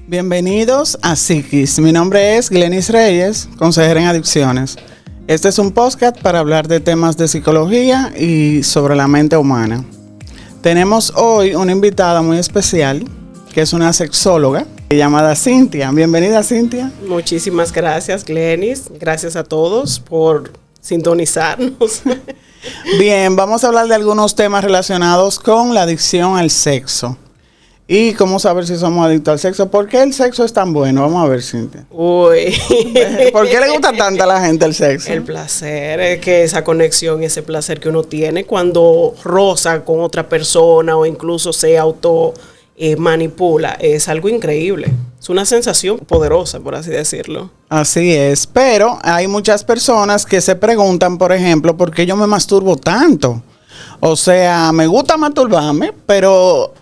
Bienvenidos a Psiquis. Mi nombre es Glenis Reyes, consejera en adicciones. Este es un podcast para hablar de temas de psicología y sobre la mente humana. Tenemos hoy una invitada muy especial, que es una sexóloga llamada Cintia. Bienvenida, Cintia. Muchísimas gracias, Glenis. Gracias a todos por sintonizarnos. Bien, vamos a hablar de algunos temas relacionados con la adicción al sexo. Y cómo saber si somos adictos al sexo. ¿Por qué el sexo es tan bueno? Vamos a ver, Cintia. Uy. ¿Por qué le gusta tanto a la gente el sexo? El placer, es que esa conexión, ese placer que uno tiene cuando roza con otra persona o incluso se auto manipula, es algo increíble. Es una sensación poderosa, por así decirlo. Así es, pero hay muchas personas que se preguntan, por ejemplo, ¿por qué yo me masturbo tanto? O sea, me gusta masturbarme, pero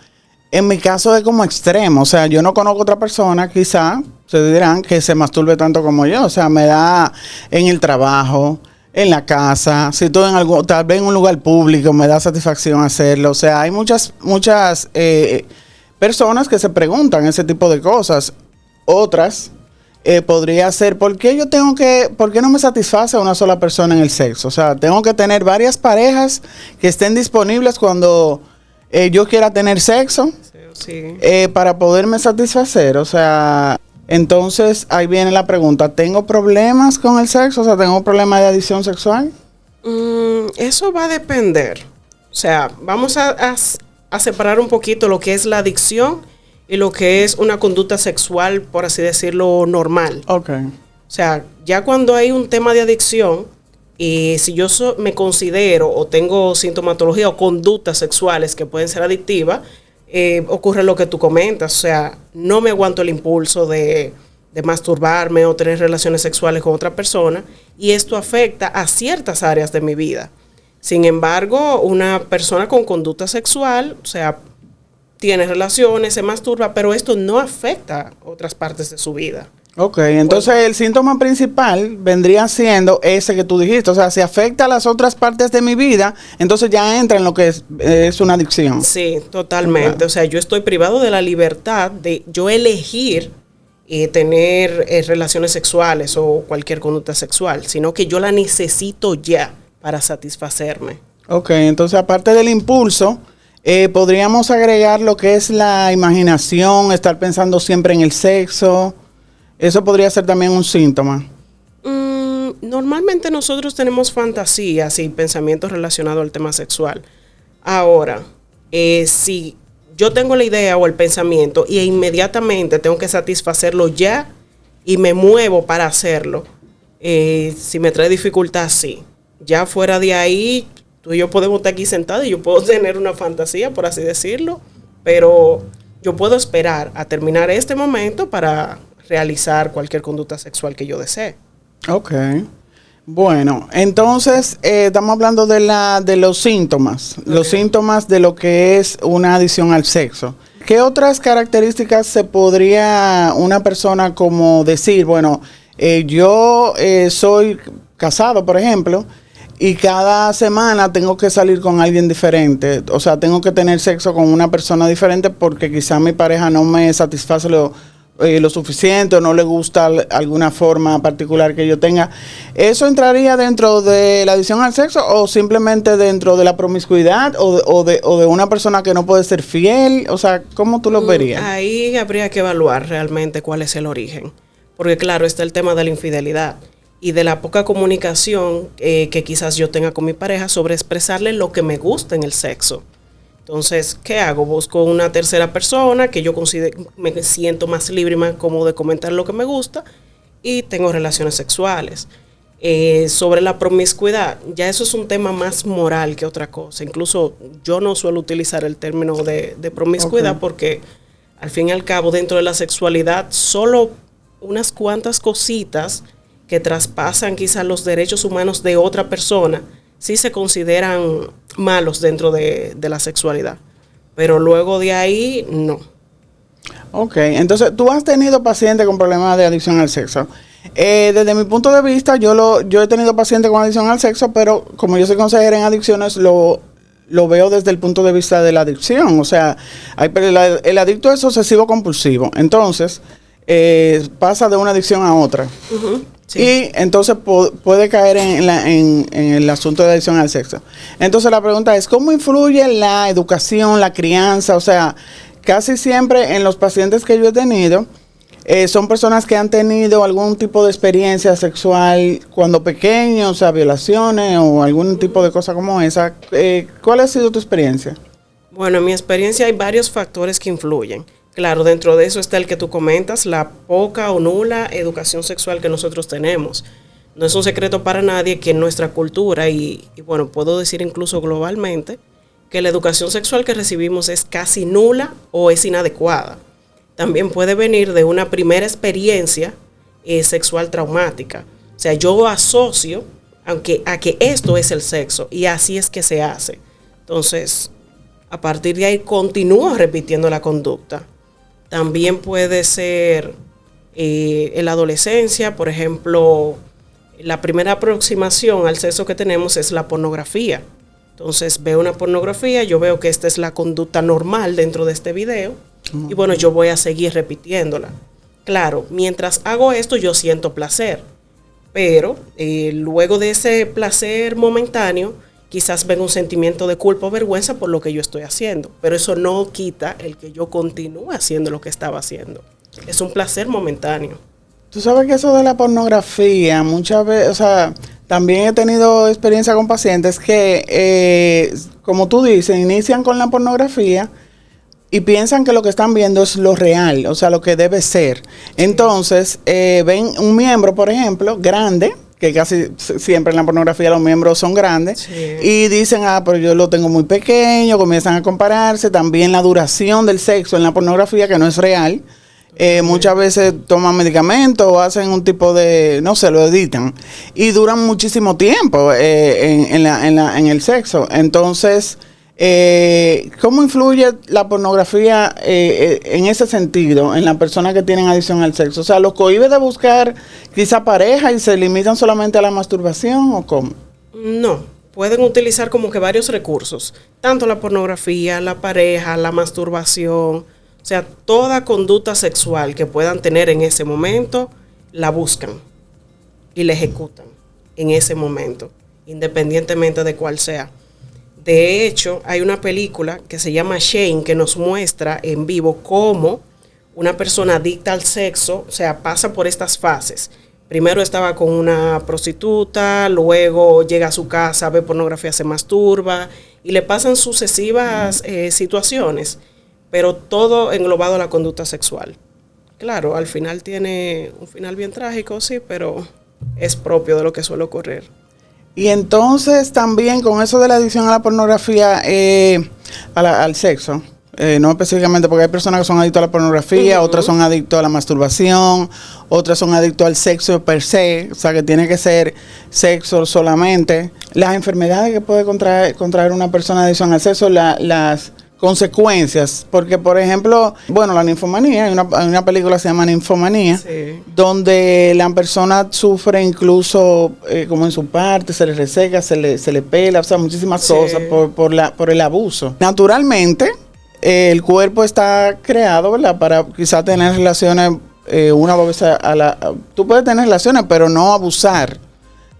en mi caso es como extremo. O sea, yo no conozco otra persona, quizá, se dirán, que se masturbe tanto como yo. O sea, me da en el trabajo, en la casa, si estoy en algo, tal vez en un lugar público, me da satisfacción hacerlo. O sea, hay muchas personas que se preguntan ese tipo de cosas. Otras podría ser, ¿por qué no me satisface una sola persona en el sexo? O sea, tengo que tener varias parejas que estén disponibles cuando yo quiera tener sexo, sí. Para poderme satisfacer. O sea, entonces ahí viene la pregunta, ¿tengo problemas con el sexo? O sea, ¿tengo problemas de adicción sexual? Eso va a depender. O sea, vamos a separar un poquito lo que es la adicción y lo que es una conducta sexual, por así decirlo, normal. Okay. O sea, ya cuando hay un tema de adicción, y si yo me considero o tengo sintomatología o conductas sexuales que pueden ser adictivas, ocurre lo que tú comentas. O sea, no me aguanto el impulso de masturbarme o tener relaciones sexuales con otra persona, y esto afecta a ciertas áreas de mi vida. Sin embargo, una persona con conducta sexual, o sea, tiene relaciones, se masturba, pero esto no afecta otras partes de su vida. Ok, entonces el síntoma principal vendría siendo ese que tú dijiste. O sea, si afecta a las otras partes de mi vida, entonces ya entra en lo que es una adicción. Sí, totalmente. Okay. O sea, yo estoy privado de la libertad de yo elegir tener relaciones sexuales o cualquier conducta sexual, sino que yo la necesito ya para satisfacerme. Ok, entonces aparte del impulso, podríamos agregar lo que es la imaginación, estar pensando siempre en el sexo. ¿Eso podría ser también un síntoma? Normalmente nosotros tenemos fantasías y pensamientos relacionados al tema sexual. Ahora, si yo tengo la idea o el pensamiento y inmediatamente tengo que satisfacerlo ya y me muevo para hacerlo, si me trae dificultad, sí. Ya fuera de ahí, tú y yo podemos estar aquí sentados y yo puedo tener una fantasía, por así decirlo, pero yo puedo esperar a terminar este momento para realizar cualquier conducta sexual que yo desee. Ok. Bueno, entonces estamos hablando de los síntomas, okay. Los síntomas de lo que es una adicción al sexo. ¿Qué otras características se podría una persona como decir? Bueno, yo soy casado, por ejemplo, y cada semana tengo que salir con alguien diferente. O sea, tengo que tener sexo con una persona diferente porque quizá mi pareja no me satisface lo suficiente o no le gusta alguna forma particular que yo tenga. ¿Eso entraría dentro de la adicción al sexo o simplemente dentro de la promiscuidad o de una persona que no puede ser fiel? O sea, ¿cómo tú lo verías? Ahí habría que evaluar realmente cuál es el origen. Porque claro, está el tema de la infidelidad y de la poca comunicación que quizás yo tenga con mi pareja sobre expresarle lo que me gusta en el sexo. Entonces, ¿qué hago? Busco una tercera persona que yo me siento más libre y más cómodo de comentar lo que me gusta y tengo relaciones sexuales. Sobre la promiscuidad, ya eso es un tema más moral que otra cosa. Incluso yo no suelo utilizar el término de promiscuidad, okay, porque al fin y al cabo dentro de la sexualidad solo unas cuantas cositas que traspasan quizás los derechos humanos de otra persona sí se consideran malos dentro de la sexualidad. Pero luego de ahí, no. Ok, entonces tú has tenido pacientes con problemas de adicción al sexo. Desde mi punto de vista, yo he tenido pacientes con adicción al sexo, pero como yo soy consejera en adicciones, lo lo veo desde el punto de vista de la adicción. O sea, el adicto es obsesivo compulsivo. Entonces, pasa de una adicción a otra. Ujú, sí. Y entonces puede caer en el asunto de adicción al sexo. Entonces la pregunta es, ¿cómo influye la educación, la crianza? O sea, casi siempre en los pacientes que yo he tenido, son personas que han tenido algún tipo de experiencia sexual cuando pequeños, o sea, violaciones o algún tipo de cosa como esa. ¿Cuál ha sido tu experiencia? Bueno, en mi experiencia hay varios factores que influyen. Claro, dentro de eso está el que tú comentas, la poca o nula educación sexual que nosotros tenemos. No es un secreto para nadie que en nuestra cultura, y bueno, puedo decir incluso globalmente, que la educación sexual que recibimos es casi nula o es inadecuada. También puede venir de una primera experiencia sexual traumática. O sea, yo asocio a que esto es el sexo y así es que se hace. Entonces, a partir de ahí continúo repitiendo la conducta. También puede ser en la adolescencia, por ejemplo, la primera aproximación al sexo que tenemos es la pornografía. Entonces veo una pornografía, yo veo que esta es la conducta normal dentro de este video y bueno, yo voy a seguir repitiéndola. Claro, mientras hago esto yo siento placer, pero luego de ese placer momentáneo, quizás venga un sentimiento de culpa o vergüenza por lo que yo estoy haciendo, pero eso no quita el que yo continúe haciendo lo que estaba haciendo. Es un placer momentáneo. Tú sabes que eso de la pornografía, muchas veces, o sea, también he tenido experiencia con pacientes que, como tú dices, inician con la pornografía y piensan que lo que están viendo es lo real, o sea, lo que debe ser. Entonces, ven un miembro, por ejemplo, grande, que casi siempre en la pornografía los miembros son grandes, Sí. y dicen, pero yo lo tengo muy pequeño, comienzan a compararse, también la duración del sexo en la pornografía, que no es real. Muchas veces toman medicamentos o hacen un tipo de, no sé, lo editan y duran muchísimo tiempo en el sexo. Entonces, ¿cómo influye la pornografía en ese sentido en las personas que tienen adicción al sexo? O sea, ¿los cohíbe de buscar quizá pareja y se limitan solamente a la masturbación o cómo? No, pueden utilizar como que varios recursos, tanto la pornografía, la pareja, la masturbación. O sea, toda conducta sexual que puedan tener en ese momento, la buscan y la ejecutan en ese momento, independientemente de cuál sea. De hecho, hay una película que se llama Shane que nos muestra en vivo cómo una persona adicta al sexo, o sea, pasa por estas fases. Primero estaba con una prostituta, luego llega a su casa, ve pornografía, se masturba y le pasan sucesivas situaciones, pero todo englobado a la conducta sexual. Claro, al final tiene un final bien trágico, sí, pero es propio de lo que suele ocurrir. Y entonces también con eso de la adicción a la pornografía, al sexo, no específicamente porque hay personas que son adictos a la pornografía, otras son adictos a la masturbación, otras son adictos al sexo per se, o sea que tiene que ser sexo solamente. Las enfermedades que puede contraer una persona de adicción al sexo, las consecuencias, porque por ejemplo, bueno, la ninfomanía, hay una película que se llama Ninfomanía, Sí. donde la persona sufre incluso como en su parte, se le reseca, se le pela, o sea, muchísimas Sí. cosas por el abuso. Naturalmente, el cuerpo está creado, ¿verdad?, para quizás tener relaciones una vez tú puedes tener relaciones, pero no abusar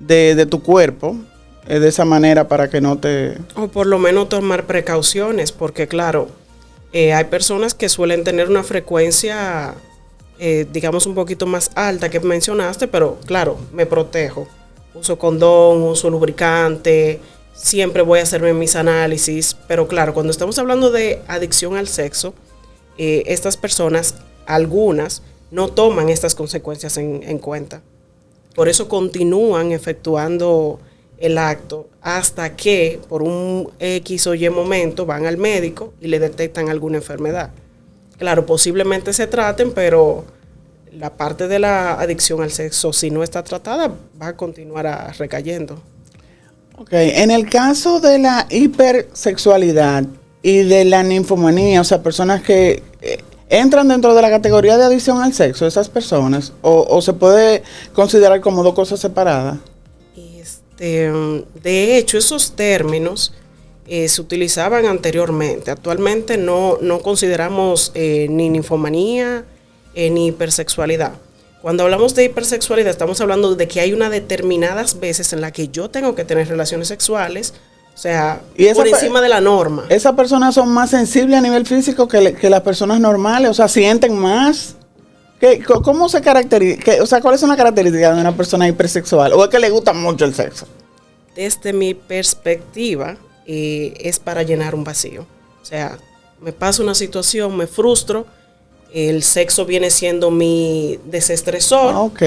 de tu cuerpo. De esa manera para que no te... O por lo menos tomar precauciones, porque claro, hay personas que suelen tener una frecuencia, digamos, un poquito más alta que mencionaste, pero claro, me protejo. Uso condón, uso lubricante, siempre voy a hacerme mis análisis, pero claro, cuando estamos hablando de adicción al sexo, estas personas, algunas, no toman estas consecuencias en cuenta. Por eso continúan efectuando el acto hasta que por un X o Y momento van al médico y le detectan alguna enfermedad. Claro, posiblemente se traten, pero la parte de la adicción al sexo, si no está tratada, va a continuar recayendo. Ok, en el caso de la hipersexualidad y de la ninfomanía, o sea, personas que entran dentro de la categoría de adicción al sexo, esas personas, o se puede considerar como dos cosas separadas. De hecho, esos términos se utilizaban anteriormente. Actualmente no consideramos ni ninfomanía ni hipersexualidad. Cuando hablamos de hipersexualidad estamos hablando de que hay unas determinadas veces en las que yo tengo que tener relaciones sexuales, o sea, por encima de la norma. ¿Esas personas son más sensibles a nivel físico que las personas normales? O sea, ¿sienten más? ¿Cómo se caracteriza? O sea, ¿cuáles son las características de una persona hipersexual? ¿O es que le gusta mucho el sexo? Desde mi perspectiva, es para llenar un vacío. O sea, me pasa una situación, me frustro, el sexo viene siendo mi desestresor. Ok,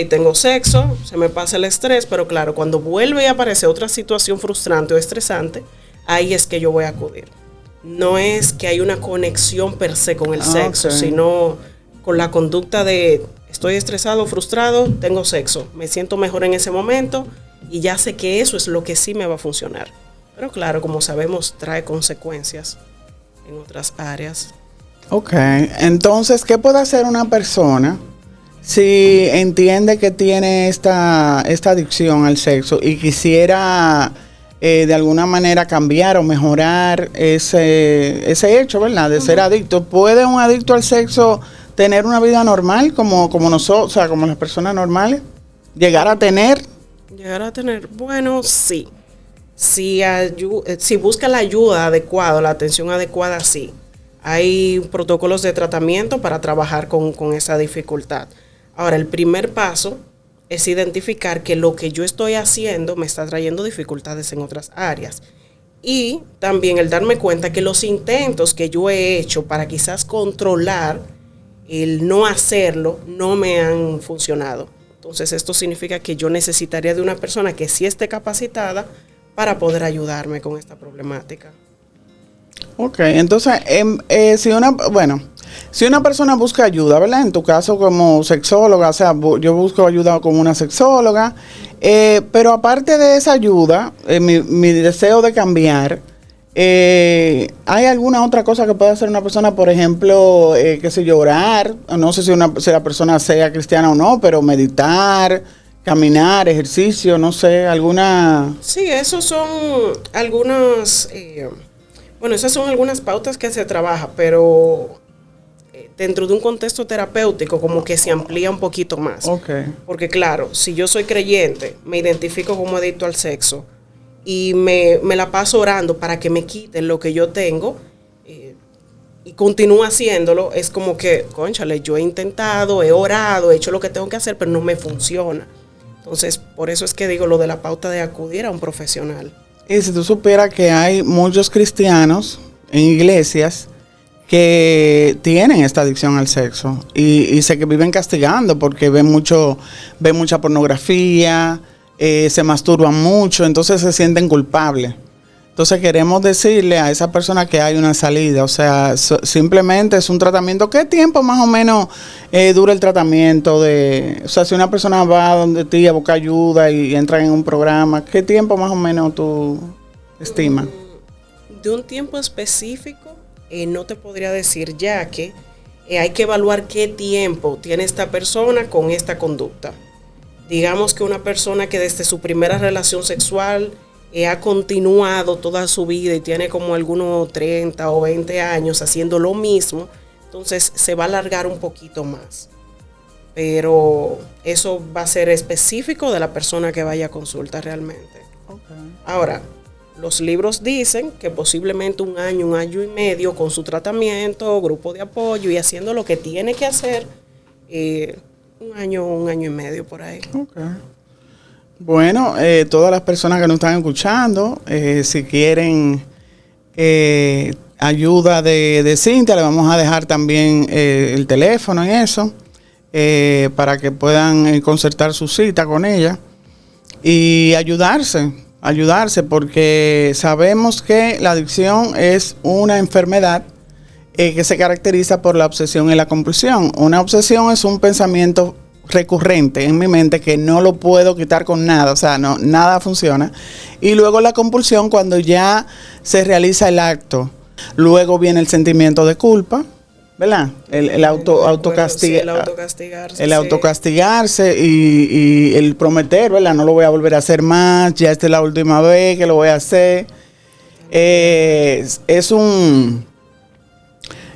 tengo sexo, se me pasa el estrés, pero claro, cuando vuelve y aparece otra situación frustrante o estresante, ahí es que yo voy a acudir. No es que hay una conexión per se con el sexo, sino con la conducta de estoy estresado, frustrado, tengo sexo, me siento mejor en ese momento y ya sé que eso es lo que sí me va a funcionar. Pero claro, como sabemos, trae consecuencias en otras áreas. Ok, entonces, ¿qué puede hacer una persona si entiende que tiene esta adicción al sexo y quisiera de alguna manera cambiar o mejorar ese hecho, ¿verdad? De ser adicto? ¿Puede un adicto al sexo tener una vida normal como nosotros, o sea, como las personas normales? ¿Llegar a tener? Bueno, sí. Si busca la ayuda adecuada, la atención adecuada, sí. Hay protocolos de tratamiento para trabajar con esa dificultad. Ahora, el primer paso es identificar que lo que yo estoy haciendo me está trayendo dificultades en otras áreas. Y también el darme cuenta que los intentos que yo he hecho para quizás controlar el no hacerlo no me han funcionado. Entonces, esto significa que yo necesitaría de una persona que sí esté capacitada para poder ayudarme con esta problemática. Ok, entonces, si una persona busca ayuda, ¿verdad? En tu caso como sexóloga, o sea, yo busco ayuda como una sexóloga, pero aparte de esa ayuda, mi deseo de cambiar, ¿hay alguna otra cosa que pueda hacer una persona? Por ejemplo, qué sé yo, orar, no sé si la persona sea cristiana o no, pero meditar, caminar, ejercicio, no sé, alguna... Sí, esos son algunas... esas son algunas pautas que se trabaja, pero dentro de un contexto terapéutico como que se amplía un poquito más. Okay. Porque claro, si yo soy creyente, me identifico como adicto al sexo y me la paso orando para que me quiten lo que yo tengo y continúo haciéndolo, es como que, cónchale, yo he intentado, he orado, he hecho lo que tengo que hacer, pero no me funciona. Entonces, por eso es que digo lo de la pauta de acudir a un profesional. Y si tú supieras que hay muchos cristianos en iglesias que tienen esta adicción al sexo y sé que viven castigando porque ven mucha pornografía, se masturban mucho, entonces se sienten culpables. Entonces queremos decirle a esa persona que hay una salida, o sea, simplemente es un tratamiento. ¿Qué tiempo más o menos dura el tratamiento? O sea, si una persona va donde ti a buscar ayuda y entra en un programa, ¿qué tiempo más o menos tú estimas? De un tiempo específico no te podría decir, ya que hay que evaluar qué tiempo tiene esta persona con esta conducta. Digamos que una persona que desde su primera relación sexual ha continuado toda su vida y tiene como algunos 30 o 20 años haciendo lo mismo, entonces se va a alargar un poquito más. Pero eso va a ser específico de la persona que vaya a consulta realmente. Okay. Ahora, los libros dicen que posiblemente un año y medio con su tratamiento, grupo de apoyo y haciendo lo que tiene que hacer, un año y medio por ahí. Okay. Bueno, todas las personas que nos están escuchando, si quieren ayuda de Cintia, le vamos a dejar también el teléfono en eso, para que puedan concertar su cita con ella y ayudarse, porque sabemos que la adicción es una enfermedad que se caracteriza por la obsesión y la compulsión. Una obsesión es un pensamiento recurrente en mi mente que no lo puedo quitar con nada, o sea, nada funciona. Y luego la compulsión, cuando ya se realiza el acto, luego viene el sentimiento de culpa, ¿verdad? El autocastigar. Sí, el autocastigarse. El autocastigarse y el prometer, ¿verdad? No lo voy a volver a hacer más, ya esta es la última vez que lo voy a hacer. Es un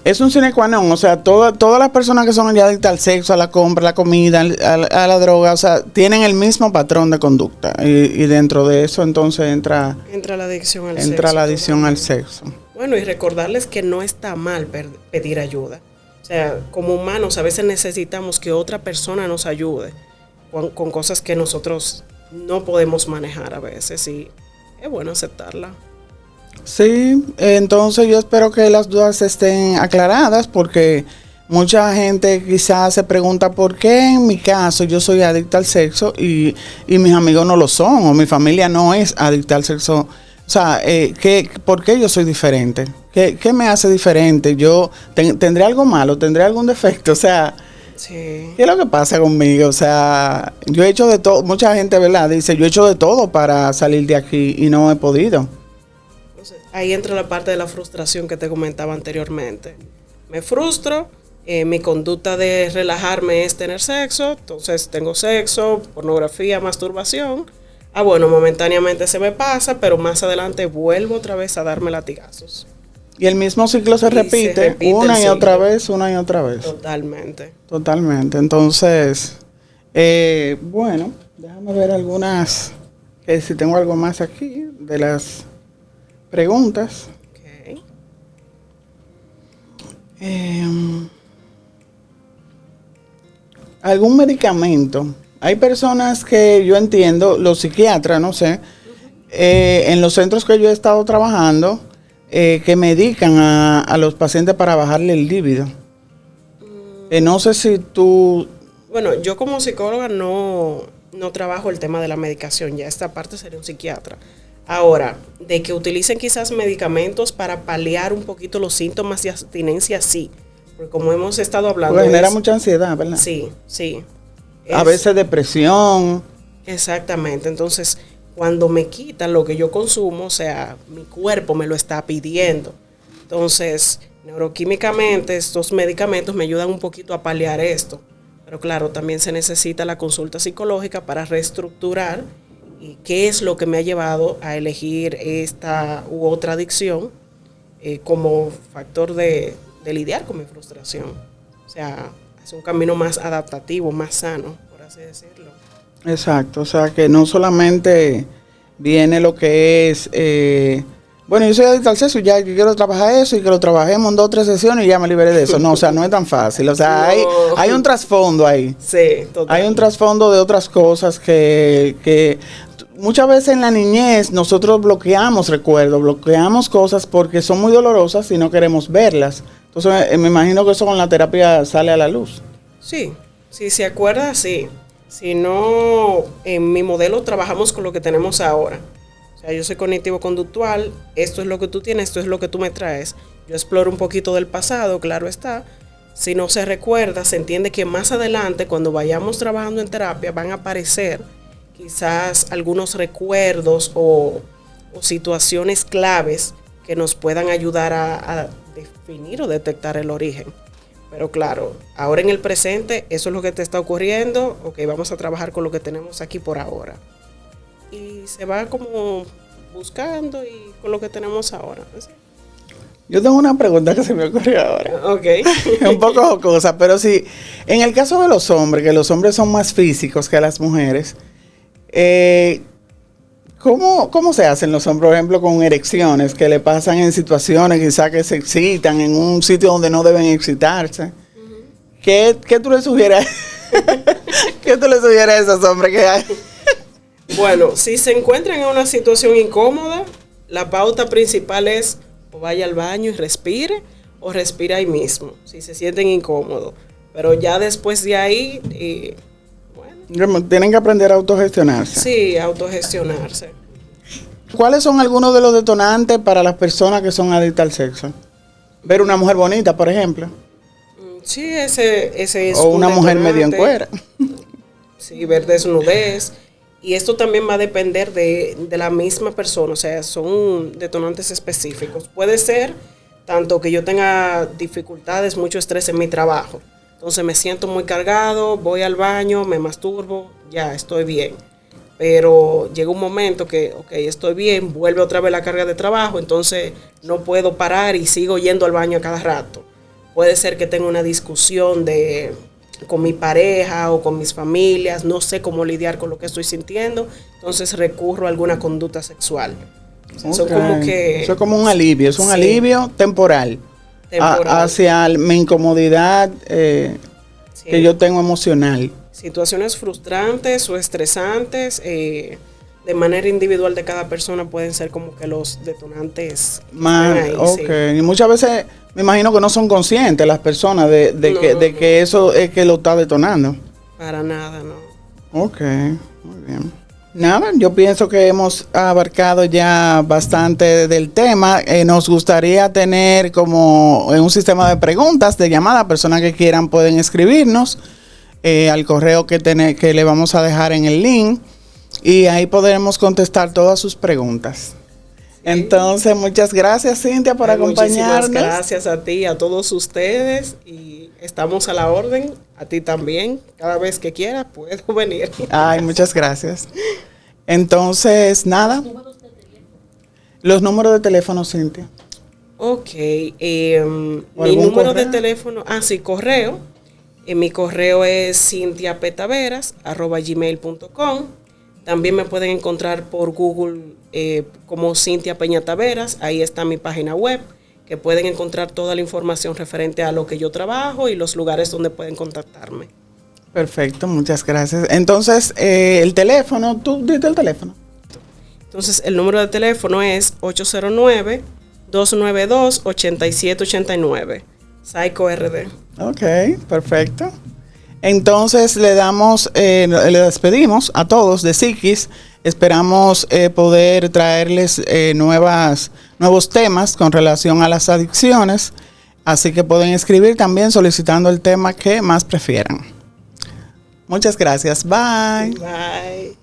sine qua non, o sea, todas las personas que son ya adictas al sexo, a la compra, a la comida, a la droga, o sea, tienen el mismo patrón de conducta. Y dentro de eso, entonces, entra la adicción al sexo. La adicción al sexo. Bueno, y recordarles que no está mal pedir ayuda. O sea, como humanos, a veces necesitamos que otra persona nos ayude con cosas que nosotros no podemos manejar a veces, y es bueno aceptarla. Sí, entonces yo espero que las dudas estén aclaradas, porque mucha gente quizás se pregunta por qué en mi caso yo soy adicta al sexo y mis amigos no lo son, o mi familia no es adicta al sexo. O sea, ¿por qué yo soy diferente? ¿Qué me hace diferente? ¿Yo tendré algo malo? ¿Tendré algún defecto? O sea, sí. ¿Qué es lo que pasa conmigo? O sea, yo he hecho de todo. Mucha gente, ¿verdad? Dice, yo he hecho de todo para salir de aquí y no he podido. Ahí entra la parte de la frustración que te comentaba anteriormente. Me frustro, mi conducta de relajarme es tener sexo, entonces tengo sexo, pornografía, masturbación. Bueno, momentáneamente se me pasa, pero más adelante vuelvo otra vez a darme latigazos. Y el mismo ciclo se repite una y otra vez, una y otra vez. Totalmente. Entonces, bueno, déjame ver algunas, si tengo algo más aquí de las preguntas. Okay. ¿Algún medicamento? Hay personas que yo entiendo, los psiquiatras, no sé, en los centros que yo he estado trabajando, que medican a los pacientes para bajarle el líbido. No sé si tú... Bueno, yo como psicóloga no trabajo el tema de la medicación, ya esta parte sería un psiquiatra. Ahora, de que utilicen quizás medicamentos para paliar un poquito los síntomas de abstinencia, sí. Porque como hemos estado hablando... Porque genera mucha ansiedad, ¿verdad? Sí, sí. A veces depresión. Exactamente. Entonces, cuando me quitan lo que yo consumo, o sea, mi cuerpo me lo está pidiendo. Entonces, neuroquímicamente, estos medicamentos me ayudan un poquito a paliar esto. Pero claro, también se necesita la consulta psicológica para reestructurar y qué es lo que me ha llevado a elegir esta u otra adicción como factor de lidiar con mi frustración. O sea, es un camino más adaptativo, más sano, por así decirlo. Exacto, o sea que no solamente viene lo que es, bueno, yo soy adicto al sexo y ya yo quiero trabajar eso y que lo trabajemos en 2 o 3 sesiones y ya me liberé de eso. No, o sea, no es tan fácil, o sea, no. hay un trasfondo ahí. Sí, totalmente. Hay un trasfondo de otras cosas que muchas veces en la niñez nosotros bloqueamos recuerdos, bloqueamos cosas porque son muy dolorosas y no queremos verlas. Entonces, me imagino que eso con la terapia sale a la luz. Sí, si se acuerda, sí. Si no, en mi modelo trabajamos con lo que tenemos ahora. O sea, yo soy cognitivo-conductual, esto es lo que tú tienes, esto es lo que tú me traes. Yo exploro un poquito del pasado, claro está. Si no se recuerda, se entiende que más adelante, cuando vayamos trabajando en terapia, van a aparecer quizás algunos recuerdos o situaciones claves que nos puedan ayudar a definir o detectar el origen. Pero claro, ahora en el presente, eso es lo que te está ocurriendo, ok, vamos a trabajar con lo que tenemos aquí por ahora. Y se va como buscando y con lo que tenemos ahora. ¿Sí? Yo tengo una pregunta que se me ocurrió ahora. Ok. Es un poco jocosa, pero sí, en el caso de los hombres, que los hombres son más físicos que las mujeres, ¿cómo se hacen los hombres, por ejemplo, con erecciones que le pasan en situaciones quizás que se excitan en un sitio donde no deben excitarse? Uh-huh. ¿Qué tú le sugieres? ¿Qué tú le sugieres a esos hombres que hay? Bueno, si se encuentran en una situación incómoda, la pauta principal es o vaya al baño y respire, o respira ahí mismo, si se sienten incómodos. Pero ya después de ahí... Tienen que aprender a autogestionarse. Sí, autogestionarse. ¿Cuáles son algunos de los detonantes para las personas que son adictas al sexo? Ver una mujer bonita, por ejemplo. Sí, ese es o una mujer medio en cuera. Sí, ver desnudez. Y esto también va a depender de la misma persona. O sea, son detonantes específicos. Puede ser tanto que yo tenga dificultades, mucho estrés en mi trabajo. Entonces me siento muy cargado, voy al baño, me masturbo, ya estoy bien. Pero llega un momento que, ok, estoy bien, vuelve otra vez la carga de trabajo, entonces no puedo parar y sigo yendo al baño a cada rato. Puede ser que tenga una discusión con mi pareja o con mis familias, no sé cómo lidiar con lo que estoy sintiendo, entonces recurro a alguna conducta sexual. Okay. Eso es como un alivio, es un alivio temporal. Hacia mi incomodidad que yo tengo emocional. Situaciones frustrantes o estresantes, de manera individual de cada persona, pueden ser como que los detonantes más ahí, okay. Sí. Y muchas veces me imagino que no son conscientes las personas de que eso es que lo está detonando. Para nada, no. Ok, muy bien. Nada, yo pienso que hemos abarcado ya bastante del tema. Nos gustaría tener como un sistema de preguntas, de llamadas. Personas que quieran pueden escribirnos al correo que le vamos a dejar en el link y ahí podremos contestar todas sus preguntas. Sí. Entonces, muchas gracias, Cintia, por acompañarnos. Muchísimas gracias a ti, a todos ustedes, y estamos a la orden, a ti también. Cada vez que quieras puedes venir. Ay, muchas gracias. Entonces, nada. Los números de teléfono, Cintia. Ok. Mi número de teléfono, sí, correo. Mi correo es cintiapetaveras@gmail.com. También me pueden encontrar por Google como Cintia Peña Taveras. Ahí está mi página web, que pueden encontrar toda la información referente a lo que yo trabajo y los lugares donde pueden contactarme. Perfecto, muchas gracias. Entonces, el teléfono, tú diste el teléfono. Entonces, el número de teléfono es 809-292-8789. Psycho RD. Ok, perfecto. Entonces le despedimos a todos de Psiquis. Esperamos poder traerles nuevos temas con relación a las adicciones. Así que pueden escribir también solicitando el tema que más prefieran. Muchas gracias. Bye. Bye.